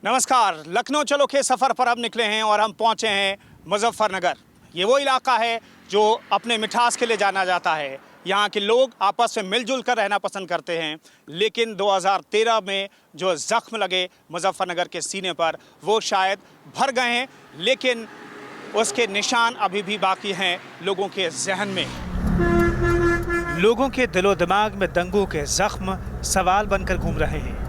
नमस्कार। लखनऊ चलो के सफ़र पर अब निकले हैं और हम पहुंचे हैं मुजफ्फरनगर। ये वो इलाका है जो अपने मिठास के लिए जाना जाता है। यहाँ के लोग आपस में मिलजुल कर रहना पसंद करते हैं, लेकिन 2013 में जो ज़ख्म लगे मुजफ्फरनगर के सीने पर वो शायद भर गए हैं, लेकिन उसके निशान अभी भी बाकी हैं लोगों के जहन में। लोगों के दिलो दिमाग में दंगों के ज़ख्म सवाल बनकर घूम रहे हैं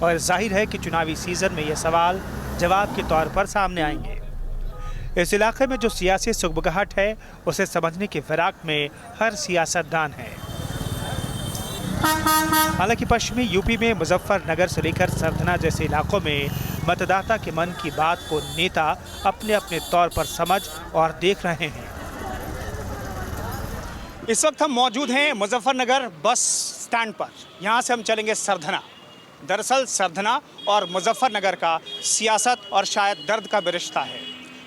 और जाहिर है कि चुनावी सीज़न में ये सवाल जवाब के तौर पर सामने आएंगे। इस इलाके में जो सियासी सुगबगाहट है उसे समझने की फिराक में हर सियासतदान है। हालांकि पश्चिमी यूपी में मुजफ्फरनगर से लेकर सरधना जैसे इलाकों में मतदाता के मन की बात को नेता अपने अपने तौर पर समझ और देख रहे हैं। इस वक्त हम मौजूद हैं मुजफ्फरनगर बस स्टैंड पर। यहाँ से हम चलेंगे सरधना। दरअसल सरधना और मुजफ्फरनगर का सियासत और शायद दर्द का भी रिश्ता है।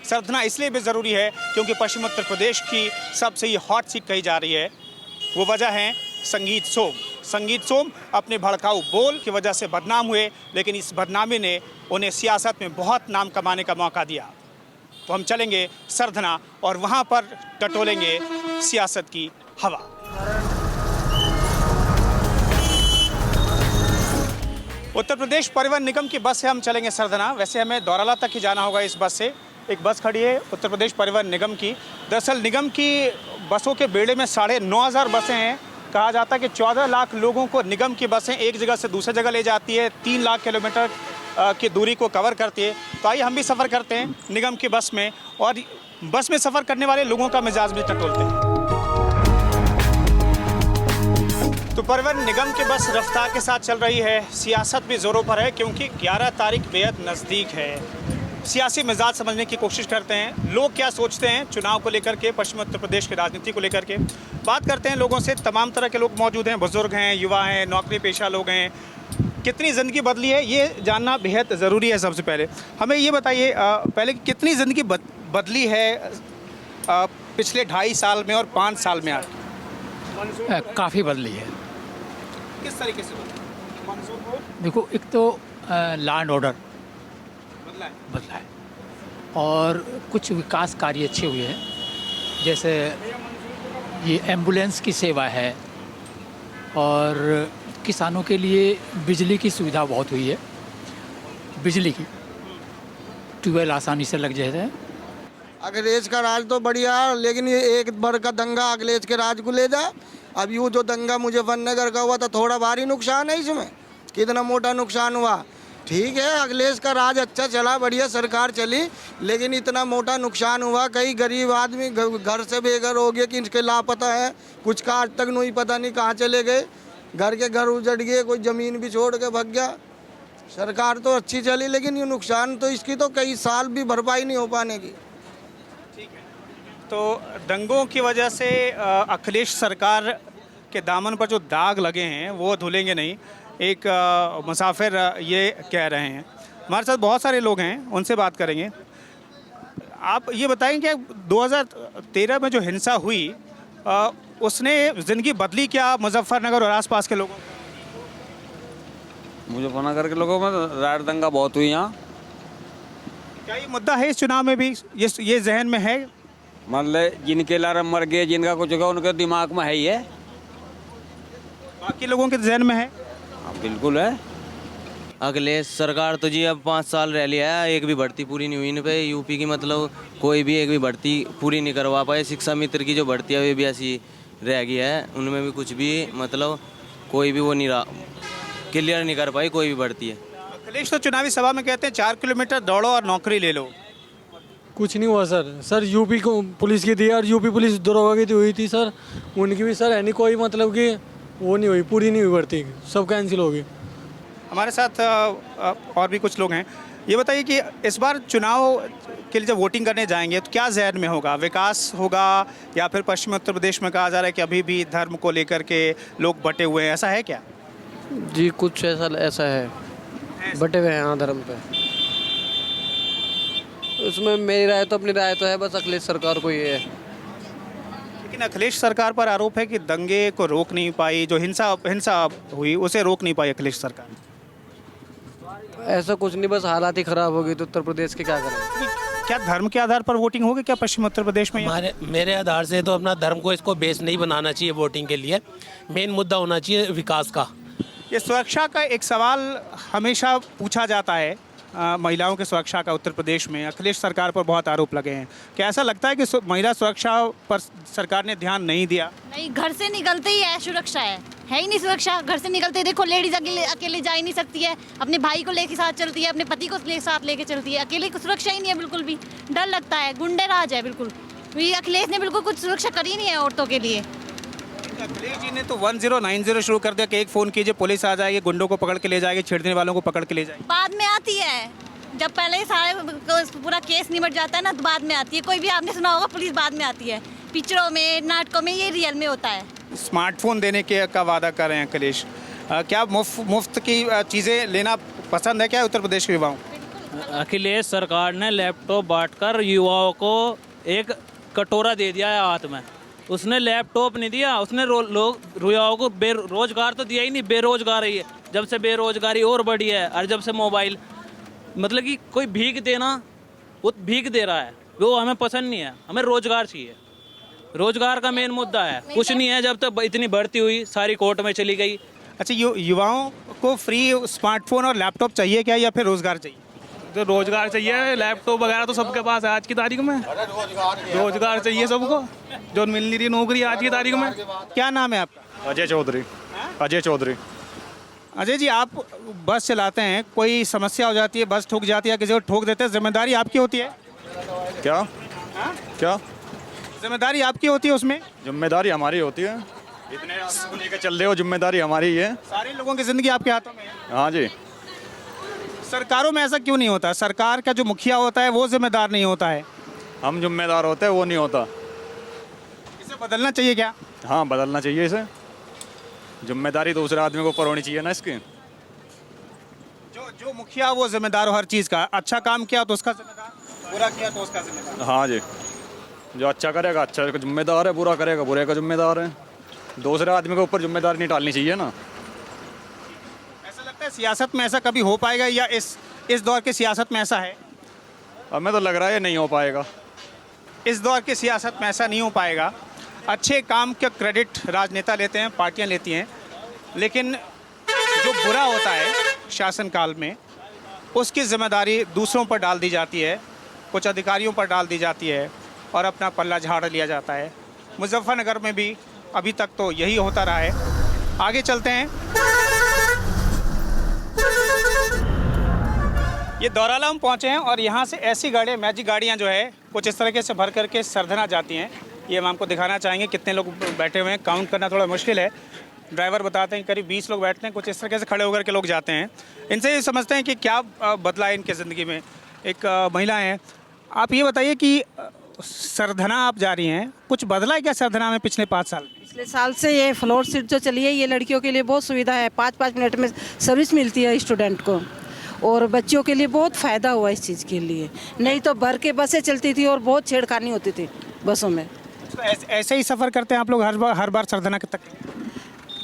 सरधना इसलिए भी ज़रूरी है क्योंकि पश्चिम उत्तर प्रदेश की सबसे ये हॉट सीट कही जा रही है। वो वजह है संगीत सोम। संगीत सोम अपने भड़काऊ बोल की वजह से बदनाम हुए, लेकिन इस बदनामी ने उन्हें सियासत में बहुत नाम कमाने का मौका दिया। तो हम चलेंगे सरधना और वहाँ पर टटोलेंगे सियासत की हवा। उत्तर प्रदेश परिवहन निगम की बस से हम चलेंगे सरधना। वैसे हमें दौराला तक ही जाना होगा इस बस से। एक बस खड़ी है उत्तर प्रदेश परिवहन निगम की। दरअसल निगम की बसों के बेड़े में 9,500 बसें हैं। कहा जाता है कि 14 लाख लोगों को निगम की बसें एक जगह से दूसरी जगह ले जाती है, 3 लाख किलोमीटर की दूरी को कवर करती है। तो आइए हम भी सफ़र करते हैं निगम की बस में और बस में सफ़र करने वाले लोगों का मिजाज भी टटोलते हैं। तो परिवहन निगम की बस रफ्तार के साथ चल रही है। सियासत भी ज़ोरों पर है क्योंकि 11 तारीख बेहद नज़दीक है। सियासी मिजाज समझने की कोशिश करते हैं, लोग क्या सोचते हैं चुनाव को लेकर के, पश्चिम उत्तर प्रदेश की राजनीति को लेकर के। बात करते हैं लोगों से। तमाम तरह के लोग मौजूद हैं, बुजुर्ग हैं, युवा हैं, नौकरी पेशा लोग हैं। कितनी ज़िंदगी बदली है ये जानना बेहद ज़रूरी है। सबसे पहले हमें ये बताइए पहले कितनी ज़िंदगी बदली है पिछले 2.5 साल में और 5 साल में आज? काफ़ी बदली है। किस तरीके से बदली? देखो, एक तो लैंड ऑर्डर बदला है और कुछ विकास कार्य अच्छे हुए हैं, जैसे ये एम्बुलेंस की सेवा है और किसानों के लिए बिजली की सुविधा बहुत हुई है। बिजली की ट्यूबवेल आसानी से लग जाते हैं। अखिलेश का राज तो बढ़िया है, लेकिन ये एक बार का दंगा अखिलेश के राज को ले जाए। अब यूँ जो दंगा मुजफ्फरनगर का हुआ तो थोड़ा भारी नुकसान है इसमें। कितना मोटा नुकसान हुआ। ठीक है, अखिलेश का राज अच्छा चला, बढ़िया सरकार चली, लेकिन इतना मोटा नुकसान हुआ। कई गरीब आदमी घर से बेघर हो गए कि इनके लापता है, कुछ का आज तक नहीं पता नहीं कहाँ चले गए। घर के घर उजड़ गए, कोई ज़मीन भी छोड़ के भाग गया। सरकार तो अच्छी चली, लेकिन ये नुकसान तो इसकी तो कई साल भी भरपाई नहीं हो पाने की। तो दंगों की वजह से अखिलेश सरकार के दामन पर जो दाग लगे हैं वो धुलेंगे नहीं। एक मुसाफिर ये कह रहे हैं। हमारे साथ बहुत सारे लोग हैं, उनसे बात करेंगे। आप ये बताएंगे कि 2013 में जो हिंसा हुई उसने ज़िंदगी बदली क्या मुजफ्फरनगर और आसपास के लोगों? मुजफ्फरनगर के लोगों में रार दंगा बहुत हुई यहाँ। क्या ये मुद्दा है इस चुनाव में भी, ये जहन में है? मतलब जिनके लारे मर गए, जिनका कुछ होगा, उनके दिमाग में है ही है। बाकी लोगों के जहन में है? हाँ, बिल्कुल है। अखिलेश सरकार तो जी अब 5 साल रह लिया है, एक भी भर्ती पूरी नहीं हुई इन पे। यूपी की मतलब कोई भी एक भी भर्ती पूरी नहीं करवा पाए। शिक्षा मित्र की जो भर्ती है वे भी ऐसी रह गई है, उनमें भी कुछ भी मतलब कोई भी वो नहीं रहा, क्लियर नहीं कर पाई कोई भी भर्ती है। अखिलेश तो चुनावी सभा में कहते हैं 4 किलोमीटर दौड़ो और नौकरी ले लो। कुछ नहीं हुआ सर यूपी को पुलिस की थी और यूपी पुलिस दरोगा की हुई थी सर, उनकी भी सर है नहीं कोई मतलब कि वो नहीं हुई, पूरी नहीं हुई भर्ती, सब कैंसिल हो गई। हमारे साथ और भी कुछ लोग हैं। ये बताइए कि इस बार चुनाव के लिए जब वोटिंग करने जाएंगे तो क्या जहन में होगा? विकास होगा या फिर पश्चिमी उत्तर प्रदेश में कहा जा रहा है कि अभी भी धर्म को लेकर के लोग बटे हुए हैं, ऐसा है क्या? जी कुछ ऐसा है, बटे हुए हैं धर्म पे। उसमें मेरी राय तो अपनी राय तो है, बस अखिलेश सरकार को ये है। लेकिन अखिलेश सरकार पर आरोप है कि दंगे को रोक नहीं पाई, जो हिंसा हुई उसे रोक नहीं पाई अखिलेश सरकार। ऐसा कुछ नहीं, बस हालात ही ख़राब हो गई तो उत्तर प्रदेश के क्या करें। क्या धर्म के आधार पर वोटिंग होगी क्या पश्चिम उत्तर प्रदेश में? मेरे आधार से तो अपना धर्म को इसको बेस नहीं बनाना चाहिए वोटिंग के लिए। मेन मुद्दा होना चाहिए विकास का। ये सुरक्षा का एक सवाल हमेशा पूछा जाता है, महिलाओं की सुरक्षा का उत्तर प्रदेश में अखिलेश सरकार पर बहुत आरोप लगे हैं। क्या ऐसा लगता है कि महिला सुरक्षा पर सरकार ने ध्यान नहीं दिया? नहीं, घर से निकलते ही है सुरक्षा है ही नहीं सुरक्षा। घर से निकलते ही देखो, लेडीज अकेले जा ही नहीं सकती है, अपने भाई को लेके साथ चलती है, अपने पति को साथ लेके चलती है, अकेले को सुरक्षा ही नहीं है बिल्कुल भी। डर लगता है, गुंडे राज है बिल्कुल। ये अखिलेश ने बिल्कुल कुछ सुरक्षा करी नहीं है औरतों के लिए। अखिलेश जी ने तो 1090 शुरू कर दिया कि एक फ़ोन कीजिए पुलिस आ जाएगी, गुंडों को पकड़ के ले जाएगी, छेड़ने वालों को पकड़ के ले जाएगी। बाद में आती है, जब पहले सारे पूरा केस निमट जाता है ना तो बाद में आती है। कोई भी आपने सुना होगा, पुलिस बाद में आती है। पिक्चरों में, नाटकों में ये रियल में होता है। स्मार्टफोन देने के का वादा कर रहे हैं अखिलेश। क्या मुफ्त की चीज़ें लेना पसंद है क्या उत्तर प्रदेश के युवाओं? अखिलेश सरकार ने लैपटॉप बांटकर युवाओं को एक कटोरा दे दिया है हाथ में। उसने लैपटॉप नहीं दिया, उसने युवाओं को रोजगार तो दिया ही नहीं, बेरोजगार ही है। जब से बेरोजगारी और बढ़ी है और जब से मोबाइल, मतलब कि कोई भीख देना, वो भीख दे रहा है, वो हमें पसंद नहीं है। हमें रोजगार चाहिए, रोजगार का मेन मुद्दा है। कुछ नहीं है, जब तक इतनी भर्ती हुई सारी कोर्ट में चली गई। अच्छा, युवाओं को फ्री स्मार्टफोन और लैपटॉप चाहिए क्या, या फिर रोजगार चाहिए? तो रोजगार चाहिए, लैपटॉप वगैरह तो सबके पास है आज की तारीख में। रोजगार चाहिए सबको, जो मिल नहीं रही नौकरी आज की तारीख में। क्या नाम है आपका? अजय चौधरी। अजय चौधरी। अजय जी, आप बस चलाते हैं, कोई समस्या हो जाती है, बस ठुक जाती है, किसी को ठोक देते हैं, जिम्मेदारी आपकी होती है क्या? क्या जिम्मेदारी आपकी होती है उसमें? जिम्मेदारी हमारी होती है, इतने आदमी को लेकर चल रहे हो, जिम्मेदारी हमारी ही है। सारे लोगों की जिंदगी आपके हाथों में है। हाँ जी। सरकारों में ऐसा क्यों नहीं होता? सरकार का जो मुखिया होता है वो जिम्मेदार नहीं होता है, हम जिम्मेदार होते हैं, वो नहीं होता। इसे बदलना चाहिए क्या? हाँ, बदलना चाहिए इसे। जिम्मेदारी दूसरे आदमी को ऊपर होनी चाहिए ना इसकी। जो मुखिया वो जिम्मेदार हो हर चीज़ का। अच्छा काम किया तो उसका जिम्मेदार, बुरा किया तो उसका जिम्मेदार। हाँ जी, जो अच्छा करेगा अच्छा का जिम्मेदार है, बुरा करेगा बुरे का जिम्मेदार है। दूसरे आदमी के ऊपर जिम्मेदारी नहीं डालनी चाहिए ना। ऐसा लगता है सियासत में ऐसा कभी हो पाएगा, या इस दौर की सियासत में ऐसा है? हमें तो लग रहा है नहीं हो पाएगा। इस दौर की सियासत में ऐसा नहीं हो पाएगा। अच्छे काम का क्रेडिट राजनेता लेते हैं, पार्टियां लेती हैं, लेकिन जो बुरा होता है शासनकाल में उसकी जिम्मेदारी दूसरों पर डाल दी जाती है, कुछ अधिकारियों पर डाल दी जाती है और अपना पल्ला झाड़ लिया जाता है। मुजफ्फरनगर में भी अभी तक तो यही होता रहा है। आगे चलते हैं। ये दौराला हम पहुँचे हैं और यहाँ से ऐसी गाड़ियाँ, मैजिक गाड़ियाँ जो है कुछ इस तरीके से भर करके सरधना जाती हैं। ये हम आपको दिखाना चाहेंगे कितने लोग बैठे हुए हैं, काउंट करना थोड़ा मुश्किल है। ड्राइवर बताते हैं करीब 20 लोग बैठते हैं, कुछ इस तरीके से खड़े होकर के लोग जाते हैं। इनसे ये समझते हैं कि क्या बदला है इनकी ज़िंदगी में। एक महिला हैं, आप ये बताइए कि सरधना आप जा रही हैं, कुछ बदला है क्या सरधना में पिछले 5 साल? पिछले साल से ये फ्लोर सीट जो चली है, ये लड़कियों के लिए बहुत सुविधा है। 5-5 मिनट में सर्विस मिलती है स्टूडेंट को, और बच्चों के लिए बहुत फ़ायदा हुआ इस चीज़ के लिए। नहीं तो भर के बसें चलती थी और बहुत छेड़खानी होती थी बसों में। तो ऐसे ही सफ़र करते हैं आप लोग हर बार सरधना तक?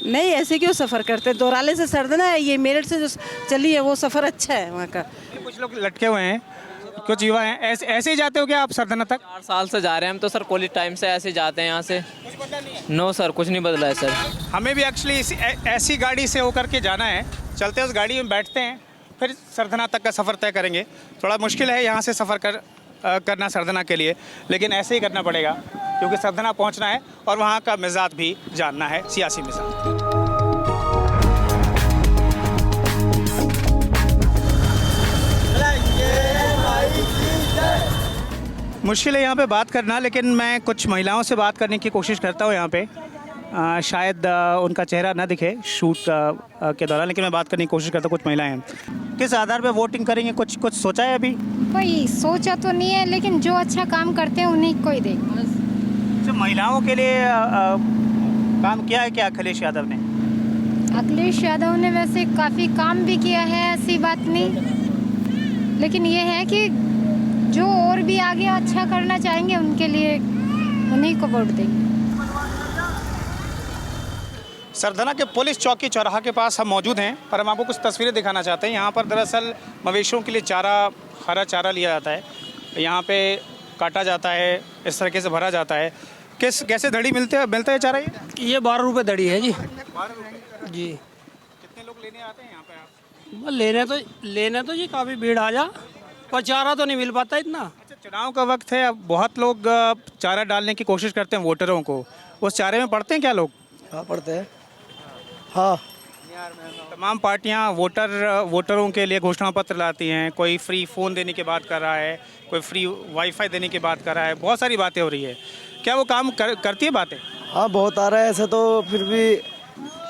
नहीं, ऐसे क्यों सफ़र करते? दोराले से सरधना है, ये मेरठ से जो चली है वो सफ़र अच्छा है वहाँ का। कुछ लोग लटके हुए हैं, कुछ युवा हैं, ऐसे ही जाते हो क्या आप सरधना तक? 4 साल से जा रहे हैं हम तो सर, कॉलेज टाइम से ऐसे जाते हैं यहाँ से। नो सर, कुछ नहीं बदला है सर। हमें भी एक्चुअली ऐसी गाड़ी से होकर के जाना है। चलते हैं उस गाड़ी में, बैठते हैं, फिर सरधना तक का सफ़र तय करेंगे। थोड़ा मुश्किल है यहाँ से सफ़र करना सरधना के लिए, लेकिन ऐसे ही करना पड़ेगा क्योंकि सरधना पहुँचना है और वहाँ का मिजाज भी जानना है, सियासी मिजाज। मुश्किल है यहाँ पे बात करना, लेकिन मैं कुछ महिलाओं से बात करने की कोशिश करता हूँ यहाँ पे। शायद उनका चेहरा ना दिखे शूट के दौरान, लेकिन मैं बात करने की कोशिश करता हूँ। कुछ महिलाएं हैं, किस आधार पे वोटिंग करेंगे? कुछ सोचा है अभी? कोई सोचा तो नहीं है, लेकिन जो अच्छा काम करते हैं उन्हीं को ही देंगे। अच्छा, महिलाओं के लिए काम किया है क्या अखिलेश यादव ने? अखिलेश यादव ने वैसे काफ़ी काम भी किया है, ऐसी बात नहीं, लेकिन ये है कि जो और भी आगे अच्छा करना चाहेंगे उनके लिए उन्हीं को वोट देंगे। सरधना के पुलिस चौकी चौराहा के पास हम मौजूद हैं, पर हम आपको कुछ तस्वीरें दिखाना चाहते हैं। यहाँ पर दरअसल मवेशियों के लिए चारा, हरा चारा लिया जाता है, यहाँ पे काटा जाता है, इस तरीके से भरा जाता है। कैसे धड़ी मिलता है चारा? ये 12 रुपये दड़ी है जी। 12 जी। कितने लोग लेने आते हैं यहाँ पे आप? लेने तो जी काफ़ी भीड़ आ जा, पर चारा तो नहीं मिल पाता इतना। अच्छा, चुनाव का वक्त है, अब बहुत लोग चारा डालने की कोशिश करते हैं वोटरों को, उस चारे में पढ़ते हैं क्या लोग? हाँ पढ़ते हैं। हाँ, तमाम पार्टियां वोटरों के लिए घोषणा पत्र लाती हैं। कोई फ्री फ़ोन देने की बात कर रहा है, कोई फ्री वाईफाई देने की बात कर रहा है, बहुत सारी बातें हो रही है। क्या वो काम करती है बातें? हाँ बहुत आ रहा है ऐसे, तो फिर भी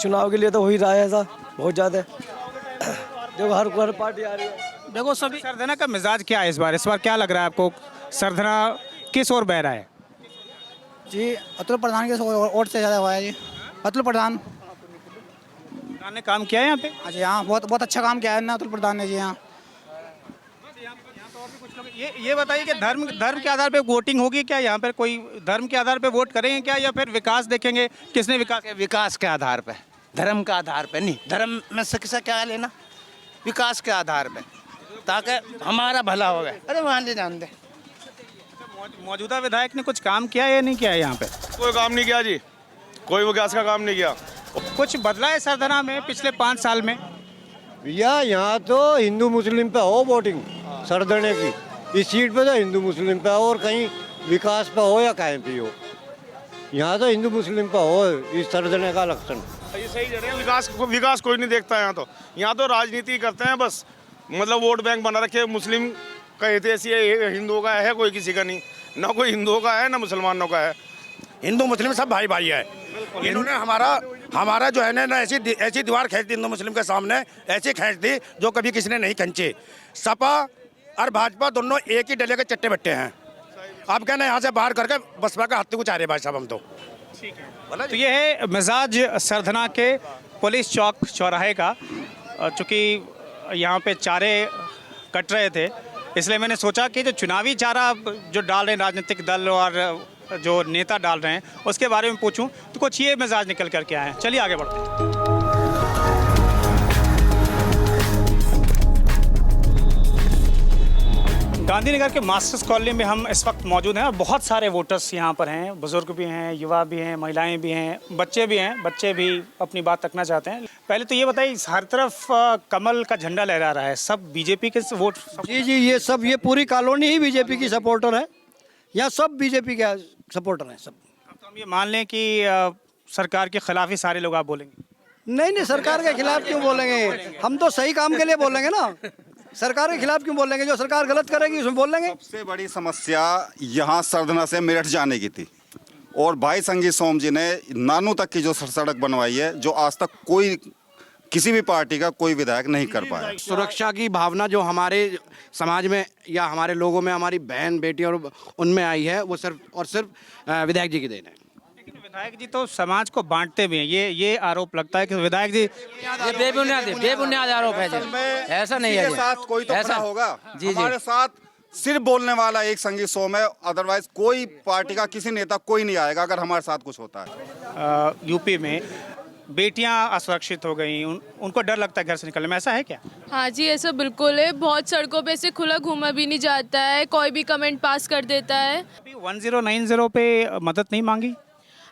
चुनाव के लिए तो हो ही रहा है ऐसा बहुत ज़्यादा। देखो हर पार्टी आ रही है। देखो सभी। सरधना का मिजाज क्या है इस बार क्या लग रहा है आपको? सरधना किस ओर बह रहा है? जी अतुल प्रधान के वोट से ज़्यादा हुआ है जी। अतुल प्रधान ने काम किया है यहाँ पे? जी हाँ, बहुत अच्छा काम किया है ना अतुल प्रधान ने जी। हाँ ये बताइए कि धर्म के आधार पे वोटिंग होगी क्या? यहाँ पर कोई धर्म के आधार पे वोट करेंगे क्या, या फिर विकास देखेंगे? किसने विकास के आधार पे, धर्म के आधार पे नहीं। धर्म में से किसा क्या लेना, विकास के आधार पे, ताकि हमारा भला हो गया। अरे मान ले जान दे। मौजूदा विधायक ने कुछ काम किया है या नहीं किया है यहाँ पे? कोई काम नहीं किया जी, कोई विकास का काम नहीं किया। कुछ बदला है सरधना में पिछले 5 साल में? भैया यहाँ तो हिंदू मुस्लिम पे हो वोटिंग सरधने की। इस सीट पे तो हिंदू मुस्लिम पे हो, और कहीं विकास पे हो या कहीं पे हो, यहाँ तो हिंदू मुस्लिम पे हो इस सरधने का लक्षण। ये सही जगह है। विकास कोई नहीं देखता है यहाँ तो राजनीति करते हैं बस, मतलब वोट बैंक बना रखे। मुस्लिम का ऐसी है, हिंदुओं का है कोई किसी का नहीं, ना कोई हिंदुओं का है ना मुसलमानों का है। हिंदू मुस्लिम सब भाई भाई है। इन्होंने हमारा जो है ना ऐसी दीवार खींच दी हिंदू मुस्लिम के सामने, ऐसी खींच दी जो कभी किसी ने नहीं खींची। सपा और भाजपा दोनों एक ही डले के चट्टे बट्टे हैं। आप कहना यहाँ से बाहर करके बसपा का हत्या को चाह रहे भाई साहब हम तो। ठीक है, तो ये है मिजाज सरधना के पुलिस चौक चौराहे का। चूँकि यहाँ पे चारे कट रहे थे, इसलिए मैंने सोचा कि जो चुनावी चारा जो डाल रहे हैं राजनीतिक दल और जो नेता डाल रहे हैं उसके बारे में पूछूं, तो कुछ ये मिजाज निकल कर के आए हैं। चलिए आगे बढ़ते हैं। गांधीनगर के मास्टर्स कॉलोनी में हम इस वक्त मौजूद हैं और बहुत सारे वोटर्स यहाँ पर हैं। बुजुर्ग भी हैं, युवा भी हैं, महिलाएं भी हैं, बच्चे भी हैं। बच्चे भी अपनी बात रखना चाहते हैं। पहले तो ये बताइए, हर तरफ कमल का झंडा लहरा रहा है, सब बीजेपी के वोट? जी ये पूरी कॉलोनी ही बीजेपी की सपोर्टर है। यहाँ सब बीजेपी के सपोर्टर हैं सब। तो हम ये मान लें कि सरकार के खिलाफ ही सारे लोग आप बोलेंगे? नहीं, सरकार के खिलाफ क्यों बोलेंगे? हम तो सही काम के लिए बोलेंगे ना। सरकार के खिलाफ क्यों बोलेंगे? जो सरकार गलत करेगी उसमें बोल लेंगे। सबसे बड़ी समस्या यहाँ सरधना से मेरठ जाने की थी, और भाई संगीत सोम जी ने नानू तक की जो सड़क बनवाई है, जो आज तक कोई किसी भी पार्टी का कोई विधायक नहीं कर पाया। सुरक्षा की भावना जो हमारे समाज में या हमारे लोगों में, हमारी बहन बेटी और उनमें आई है, वो सिर्फ और सिर्फ विधायक जी की देन है। लेकिन विधायक जी तो समाज को बांटते भी हैं, ये आरोप लगता है कि विधायक जी बेबुनियाद आरोप है जी। ऐसा नहीं है। साथ कोई तो खड़ा होगा। हमारे साथ सिर्फ बोलने वाला एक संगीत सोम है, अदरवाइज कोई पार्टी का किसी नेता कोई नहीं आएगा अगर हमारे साथ कुछ होता है। यूपी में बेटियां असुरक्षित हो गई, उनको डर लगता है घर से निकलने में, ऐसा है क्या? हाँ जी, ऐसा बिल्कुल है। बहुत सड़कों पे से खुला घूमा भी नहीं जाता है, कोई भी कमेंट पास कर देता है। 1090 पे मदद नहीं मांगी?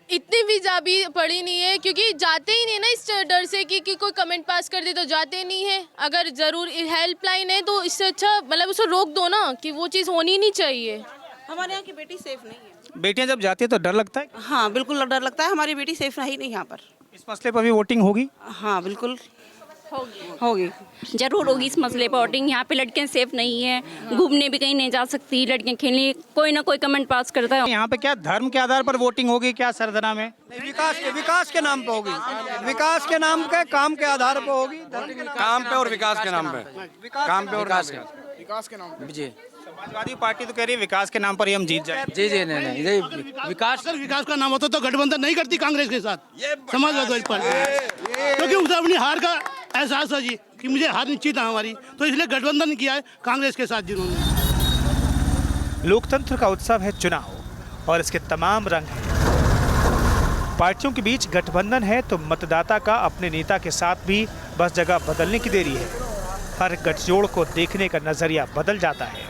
इतनी भी जाबी पड़ी नहीं है, क्योंकि जाते ही नहीं ना इस डर से कि कोई कमेंट पास कर दे तो जाते नहीं है। अगर ज़रूर हेल्पलाइन है तो इससे अच्छा मतलब उसको रोक दो ना, कि वो चीज़ होनी नहीं चाहिए। हमारे यहाँ की बेटी सेफ नहीं है। बेटियां जब जाती है तो डर लगता है? हाँ बिल्कुल डर लगता है। हमारी बेटी सेफ नहीं यहाँ पर। इस मसले पर भी वोटिंग होगी? हाँ बिल्कुल होगी, जरूर होगी इस मसले पर वोटिंग। यहाँ पे लड़कियां सेफ नहीं है, घूमने भी कहीं नहीं जा सकती, लड़कियां खेलने कोई ना कोई कमेंट पास करता है। यहाँ पे क्या धर्म के आधार पर वोटिंग होगी क्या सरधना में? विकास के नाम पे होगी। विकास के नाम के काम के आधार पे होगी। काम पे और विकास के नाम पे। काम पे और विकास के नाम पे। जी, समाजवादी पार्टी तो कह रही है विकास के नाम पर ही हम जीत जाए। जी नहीं, विकास का नाम होता तो गठबंधन नहीं करती कांग्रेस के साथ समाजवादी पार्टी, क्योंकि उसे अपनी हार का एहसास है जी कि मुझे हार निश्चित है हमारी, तो इसलिए गठबंधन किया है कांग्रेस के साथ जिन्होंने। लोकतंत्र का उत्सव है चुनाव, और इसके तमाम रंग हैं। पार्टियों के बीच गठबंधन है तो मतदाता का अपने नेता के साथ भी बस जगह बदलने की देरी है। हर गठजोड़ को देखने का नजरिया बदल जाता है।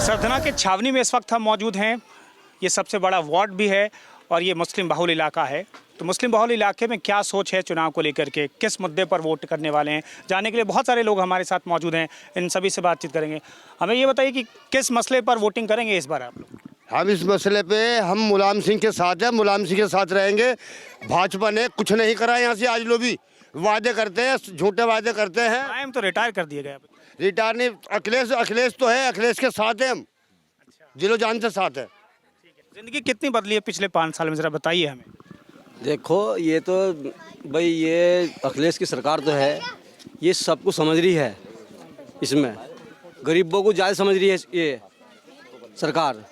सरधना के छावनी में इस वक्त हम मौजूद हैं। ये सबसे बड़ा वार्ड भी है और ये मुस्लिम बहुल इलाका है। तो मुस्लिम बहुल इलाके में क्या सोच है चुनाव को लेकर के, किस मुद्दे पर वोट करने वाले हैं, जानने के लिए बहुत सारे लोग हमारे साथ मौजूद हैं। इन सभी से बातचीत करेंगे। हमें ये बताइए कि किस मसले पर वोटिंग करेंगे इस बार आप लोग? हम इस मसले पे हम मुलायम सिंह के साथ हैं, मुलायम सिंह के साथ रहेंगे। भाजपा ने कुछ नहीं करा यहाँ से, आज लोग भी वादे करते हैं, झूठे वादे करते हैं। मुलायम तो रिटायर कर दिए गए। रिटायर नहीं, अखिलेश तो है, अखिलेश के साथ हैं हम, दिलो जान से साथ है। जिंदगी कितनी बदली है पिछले 5 साल में, जरा बताइए हमें। देखो ये तो भाई ये अखिलेश की सरकार तो है, ये सब कुछ समझ रही है, इसमें गरीबों को ज़्यादा समझ रही है ये सरकार।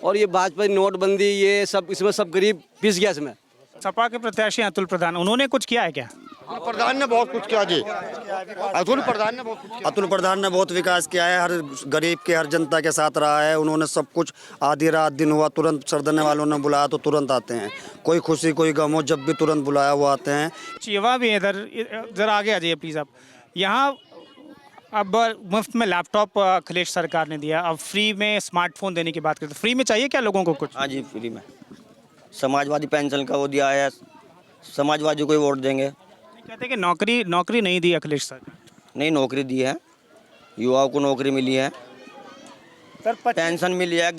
और ये भाजपा नोटबंदी ये सब, इसमें सब गरीब पिस गया इसमें। सपा के प्रत्याशी अतुल प्रधान, उन्होंने कुछ किया है क्या? प्रधान ने बहुत कुछ किया जी, अतुल प्रधान ने बहुत कुछ किया। अतुल प्रधान ने बहुत विकास किया है, हर गरीब के, हर जनता के साथ रहा है। उन्होंने सब कुछ, आधी रात दिन हुआ तुरंत सरदने वालों ने बुलाया तो तुरंत आते हैं। कोई खुशी कोई गम हो, जब भी तुरंत बुलाया वो आते हैं। युवा भी इधर, जरा आगे आ जाइए प्लीज़ आप। यहाँ अब मुफ्त में लैपटॉप अखिलेश सरकार ने दिया, अब फ्री में स्मार्टफोन देने की बात करते हैं। फ्री में चाहिए क्या लोगों को कुछ? हाँ जी, फ्री में। समाजवादी पेंशन का वो दिया है, समाजवादी को ही वोट देंगे। कहते हैं कि नौकरी नहीं दी अखिलेश सरकार। नहीं, नौकरी दी है, युवाओं को नौकरी मिली है, पेंशन मिली है,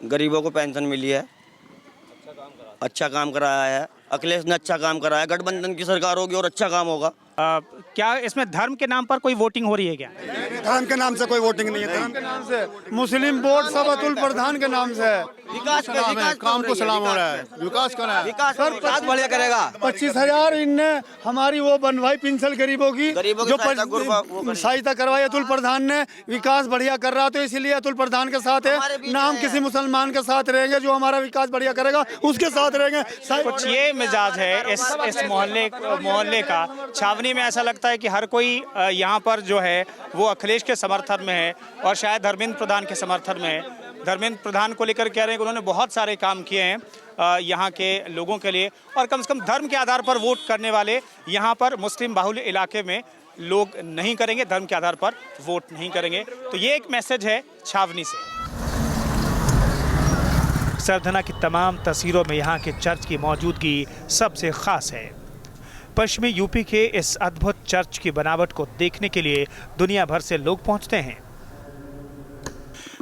गरीबों को पेंशन मिली है, अच्छा काम कराया है। अखिलेश ने अच्छा काम कराया। गठबंधन की सरकार होगी और अच्छा काम होगा। क्या इसमें धर्म के नाम पर कोई वोटिंग हो रही है क्या? धर्म के नाम से कोई वोटिंग नहीं है, धर्म के नाम से मुस्लिम वोट सब अतुल प्रधान के नाम से है। विकास काम को सलाम हो रहा है, विकास करा है। विकास बढ़िया करेगा। 25,000 इनने हमारी वो बनवाई पेंशन गरीबों की जो सहायता करवाई अतुल प्रधान ने। विकास बढ़िया कर रहा, तो इसीलिए अतुल प्रधान के साथ है ना। हम किसी मुसलमान के साथ रहेंगे, जो हमारा विकास बढ़िया करेगा उसके साथ रहेंगे। कुछ ये मिजाज है इस मोहल्ले का। छावनी में ऐसा लगता है कि हर कोई यहाँ पर जो है वो अखिलेश के समर्थन में है और शायद धर्मेंद्र प्रधान के समर्थन में है। धर्मेंद्र प्रधान को लेकर कह रहे हैं कि उन्होंने बहुत सारे काम किए हैं यहाँ के लोगों के लिए, और कम से कम धर्म के आधार पर वोट करने वाले यहाँ पर मुस्लिम बाहुल्य इलाके में लोग नहीं करेंगे, धर्म के आधार पर वोट नहीं करेंगे। तो ये एक मैसेज है छावनी से। सरधना की तमाम तस्वीरों में यहाँ के चर्च की मौजूदगी सबसे खास है। पश्चिमी यूपी के इस अद्भुत चर्च की बनावट को देखने के लिए दुनिया भर से लोग पहुँचते हैं।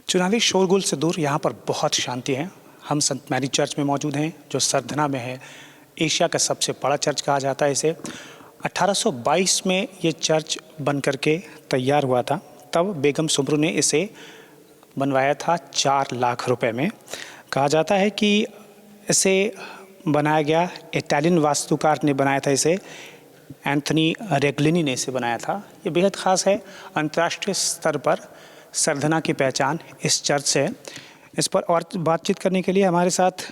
चुनावी शोरगुल से दूर यहाँ पर बहुत शांति है। हम संत मैरी चर्च में मौजूद हैं जो सरधना में है। एशिया का सबसे बड़ा चर्च कहा जाता है इसे। 1822 में ये चर्च बन करके तैयार हुआ था। तब बेगम सुमरू ने इसे बनवाया था 4 लाख रुपए में। कहा जाता है कि इसे बनाया गया, इटालियन वास्तुकार ने बनाया था इसे, एंथनी रेगलिनी ने इसे बनाया था। ये बेहद ख़ास है। अंतर्राष्ट्रीय स्तर पर सरधना की पहचान इस चर्च से है। इस पर और बातचीत करने के लिए हमारे साथ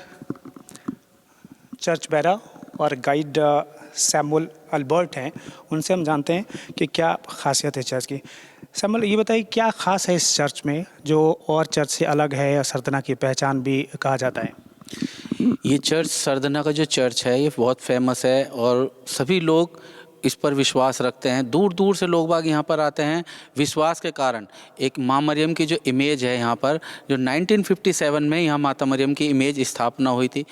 चर्च बैरा और गाइड सैमुअल अल्बर्ट हैं। उनसे हम जानते हैं कि क्या खासियत है चर्च की। सैमुअल, ये बताइए क्या ख़ास है इस चर्च में जो और चर्च से अलग है और सरधना की पहचान भी कहा जाता है? ये चर्च, सरधना का जो चर्च है, ये बहुत फेमस है और सभी लोग इस पर विश्वास रखते हैं। दूर दूर से लोग बाग यहाँ पर आते हैं विश्वास के कारण। एक माँ मरियम की जो इमेज है यहाँ पर, जो 1957 में यहाँ माता मरियम की इमेज स्थापना हुई थी।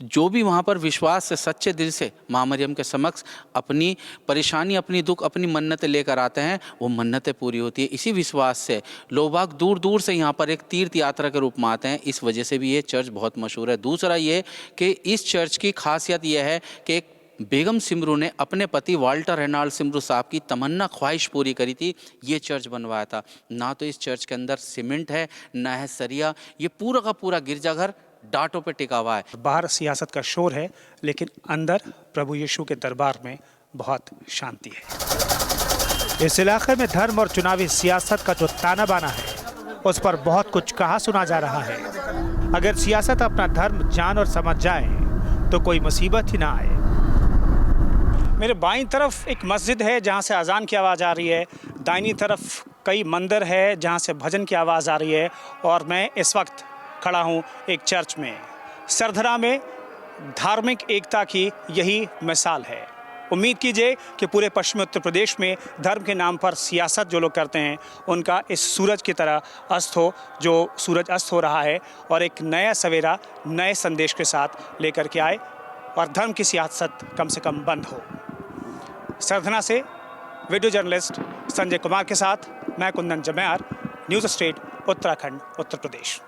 जो भी वहाँ पर विश्वास से, सच्चे दिल से माँ मरियम के समक्ष अपनी परेशानी, अपनी दुख, अपनी मन्नतें लेकर आते हैं, वो मन्नतें पूरी होती है। इसी विश्वास से लोग बाग दूर दूर से यहाँ पर एक तीर्थ यात्रा के रूप में आते हैं। इस वजह से भी ये चर्च बहुत मशहूर है। दूसरा ये कि इस चर्च की खासियत यह है कि एक बेगम सिमरू ने अपने पति वाल्टर रेनाल्ड सिमरू साहब की तमन्ना ख्वाहिश पूरी करी थी, ये चर्च बनवाया था। ना तो इस चर्च के अंदर सीमेंट है, ना है सरिया। ये पूरा का पूरा गिरजाघर डांटों पे टिका हुआ है। बाहर सियासत का शोर है, लेकिन अंदर प्रभु यीशु के दरबार में बहुत शांति है। इस इलाके में धर्म और चुनावी सियासत का जो ताना बाना है, उस पर बहुत कुछ कहा सुना जा रहा है। अगर सियासत अपना धर्म जान और समझ जाए तो कोई मुसीबत ही ना आए। मेरे बाईं तरफ एक मस्जिद है जहाँ से अजान की आवाज़ आ रही है। दाहिनी तरफ कई मंदिर है जहाँ से भजन की आवाज़ आ रही है। और मैं इस वक्त खड़ा हूँ एक चर्च में। सरधना में धार्मिक एकता की यही मिसाल है। उम्मीद कीजिए कि पूरे पश्चिमी उत्तर प्रदेश में धर्म के नाम पर सियासत जो लोग करते हैं उनका इस सूरज की तरह अस्त हो, जो सूरज अस्त हो रहा है, और एक नया सवेरा नए संदेश के साथ लेकर के आए और धर्म की सियासत कम से कम बंद हो। सरधना से वीडियो जर्नलिस्ट संजय कुमार के साथ मैं कुंदन जमयार, न्यूज़ स्टेट उत्तराखंड उत्तर प्रदेश।